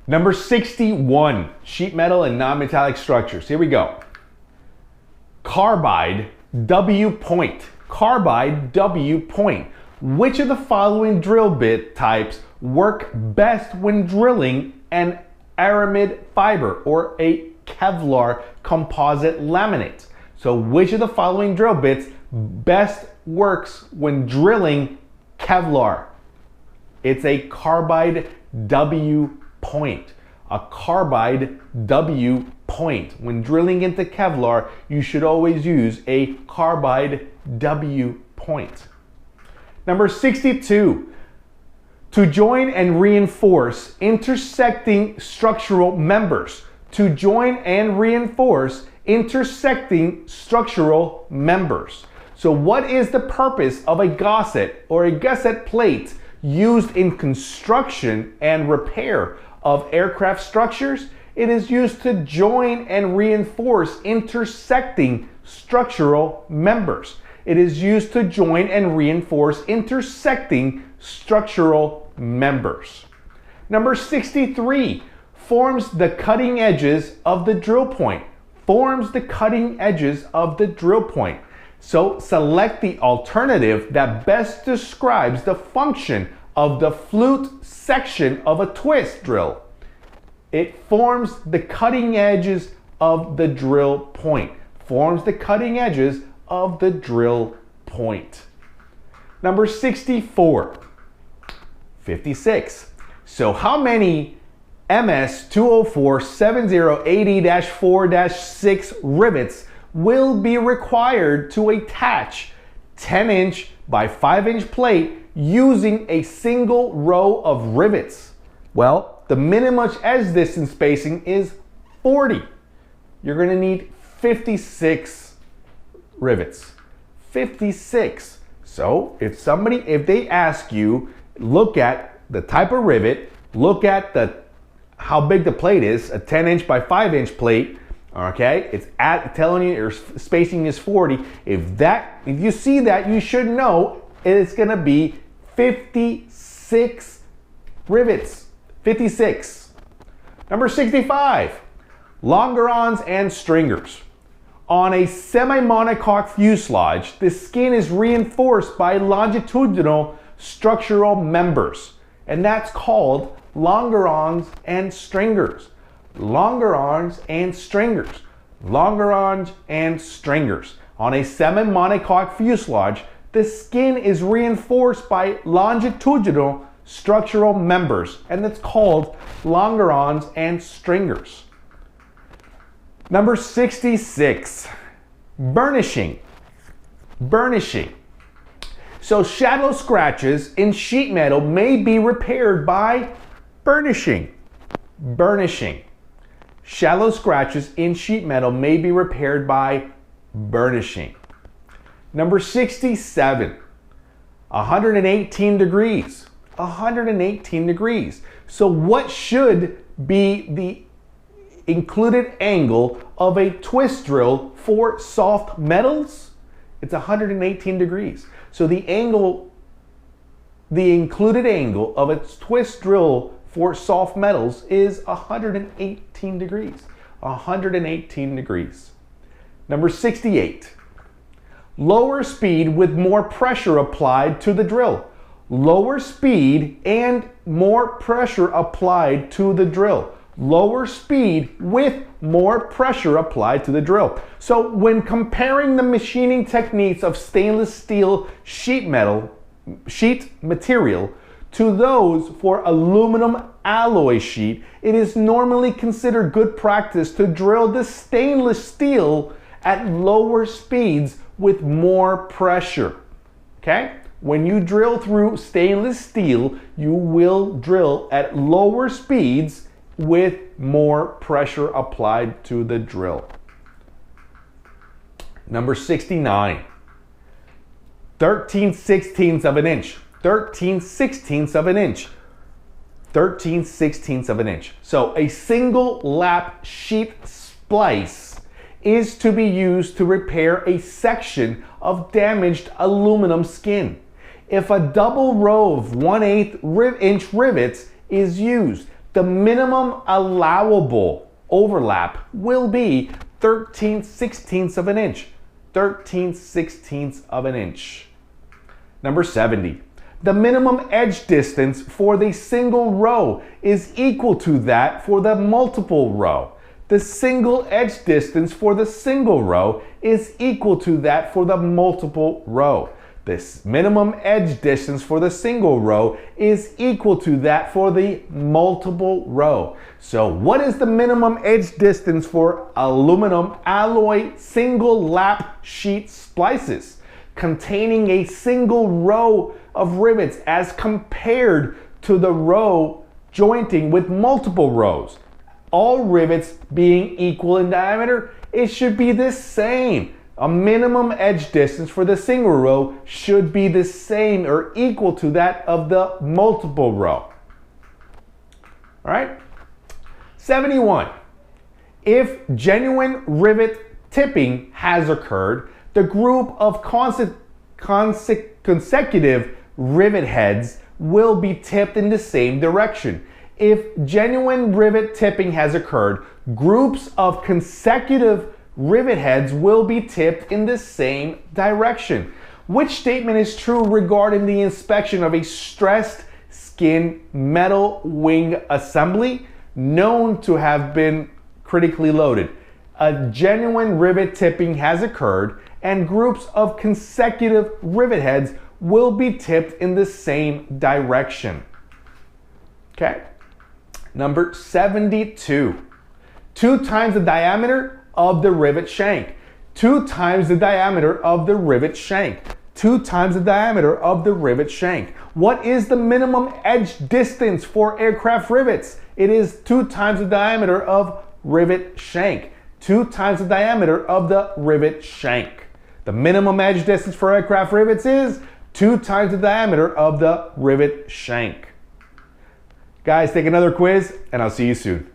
Number 61, sheet metal and non-metallic structures. Here we go. Carbide W point. Carbide W point. Which of the following drill bit types work best when drilling an aramid fiber or a Kevlar composite laminate? So which of the following drill bits best works when drilling Kevlar? It's a carbide W point. A carbide W point. When drilling into Kevlar, you should always use a carbide W point. Number 62. To join and reinforce intersecting structural members. To join and reinforce intersecting structural members. So what is the purpose of a gusset or a gusset plate used in construction and repair of aircraft structures? It is used to join and reinforce intersecting structural members. It is used to join and reinforce intersecting structural members. Number 63, forms the cutting edges of the drill point. Forms the cutting edges of the drill point. So select the alternative that best describes the function of the flute section of a twist drill. It forms the cutting edges of the drill point. Forms the cutting edges of the drill point. Number 64. 56. So how many MS 204 7080-4-6 rivets will be required to attach 10-inch by 5-inch plate using a single row of rivets? Well, the minimum edge distance spacing is 40. You're going to need 56 rivets. 56. So if they ask you, look at the type of rivet, look at how big the plate is, a 10-inch by 5-inch plate, okay? It's telling you your spacing is 40. If you see that, you should know it's gonna be 56 rivets. 56. Number 65, longerons and stringers. On a semi-monocoque fuselage, the skin is reinforced by longitudinal structural members, and that's called longerons and stringers. Longerons and stringers. Longerons and stringers. On a semi-monocoque fuselage, the skin is reinforced by longitudinal structural members, and that's called longerons and stringers. Number 66, burnishing. Burnishing. So shallow scratches in sheet metal may be repaired by burnishing. Burnishing. Shallow scratches in sheet metal may be repaired by burnishing. Number 67, 118 degrees. 118 degrees. So what should be the included angle of a twist drill for soft metals? It's 118 degrees. So the included angle of a twist drill for soft metals is 118 degrees. 118 degrees. Number 68. Lower speed with more pressure applied to the drill. Lower speed and more pressure applied to the drill. Lower speed with more pressure applied to the drill. So when comparing the machining techniques of stainless steel sheet material to those for aluminum alloy sheet, it is normally considered good practice to drill the stainless steel at lower speeds with more pressure. Okay? When you drill through stainless steel, you will drill at lower speeds with more pressure applied to the drill. Number 69, 13/16 of an inch. 13/16 of an inch. 13/16 of an inch. So a single lap sheet splice is to be used to repair a section of damaged aluminum skin. If a double row of 1/8 inch rivets is used, the minimum allowable overlap will be 13/16 of an inch. 13/16 of an inch. Number 70. The minimum edge distance for the single row is equal to that for the multiple row. The single edge distance for the single row is equal to that for the multiple row. This minimum edge distance for the single row is equal to that for the multiple row. So what is the minimum edge distance for aluminum alloy single lap sheet splices containing a single row of rivets as compared to the row jointing with multiple rows? All rivets being equal in diameter, it should be the same. A minimum edge distance for the single row should be the same or equal to that of the multiple row. All right? 71. If genuine rivet tipping has occurred, the group of consecutive rivet heads will be tipped in the same direction. If genuine rivet tipping has occurred, groups of consecutive rivet heads will be tipped in the same direction. Which statement is true regarding the inspection of a stressed skin metal wing assembly known to have been critically loaded? A genuine rivet tipping has occurred and groups of consecutive rivet heads will be tipped in the same direction. Okay. Number 72. 2 times the diameter of the rivet shank. 2 times the diameter of the rivet shank. 2 times the diameter of the rivet shank. What is the minimum edge distance for aircraft rivets? It is 2 times the diameter of rivet shank. 2 times the diameter of the rivet shank. The minimum edge distance for aircraft rivets is 2 times the diameter of the rivet shank. Guys, take another quiz and I'll see you soon.